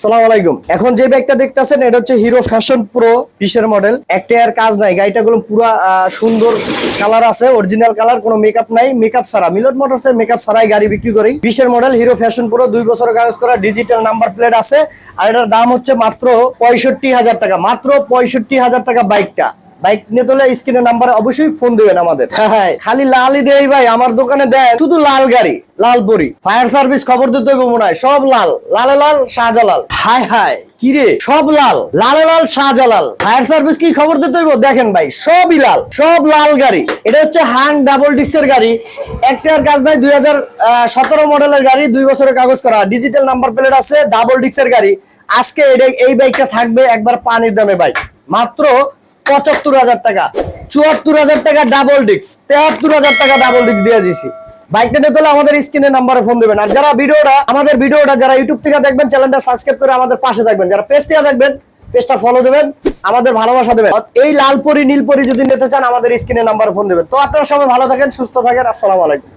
আসসালামু আলাইকুম। এখন যে বাইকটা দেখতেছেন এটা হচ্ছে হিরো ফ্যাশন প্রো 20 এর মডেল। একটা আর কাজ নাই, গাড়িটা গুলো পুরো সুন্দর কালার আছে, অরিজিনাল কালার, কোনো মেকআপ নাই, মেকআপ ছাড়া। মিলট মোটরস এর মেকআপ ছাড়াই গাড়ি বিক্রি করি। 20 এর মডেল হিরো ফ্যাশন প্রো, 2 বছরের কাগজ করা, ডিজিটাল নাম্বার প্লেট আছে। আর এটার দাম হচ্ছে মাত্র 65,000 টাকা। মাত্র 65,000 টাকা বাইকটা। বাইক নিয়ে তোলে স্ক্রিনের নাম্বারে অবশ্যই ফোন দিবেন আমাদের। হ্যাঁ, খালি লালই দেই ভাই, আমার দোকানে দেয় শুধু লাল গাড়ি, লাল পরি। ফায়ার সার্ভিস খবর দিতে হইব মনে হয়, সব লাল, লালে লাল শাহজালাল। হায় হায় কিরে, সব লাল, লালে লাল শাহজালাল। ফায়ার সার্ভিস কি খবর দিতে হইব? দেখেন ভাই, সবই লাল, সব লাল গাড়ি। এটা হচ্ছে হান ডাবল ডিস্কের গাড়ি, একটার কাজ নাই। 2017 মডেলের গাড়ি, 2 বছরের কাগজ করা, ডিজিটাল নাম্বার প্লেট আছে, ডাবল ডিস্কের গাড়ি। আজকে এই বাইকটা থাকবে একবার পানির দামে বাইক, মাত্র 75,000 টাকা। 74,000 টাকা ডাবল ডিস্ক, 73,000 টাকা ডাবল ডিস্ক দিয়ে দিছি। বাইকটা নিতে হলে আমাদের স্ক্রিনের নাম্বারে ফোন দিবেন। আর যারা আমাদের ভিডিওটা যারা ইউটিউব থেকে দেখবেন, চ্যানেলটা সাবস্ক্রাইব করে আমাদের পাশে থাকবেন। যারা পেজ থেকে দেখবেন, পেজটা ফলো দেবেন, আমাদের ভালোবাসা দেবেন। এই লাল পরি নীল পরি যদি নিতে চান, আমাদের স্ক্রিনের নাম্বারে ফোন দিবেন। তো আপনারা সবাই ভালো থাকেন, সুস্থ থাকেন। আসসালামু আলাইকুম।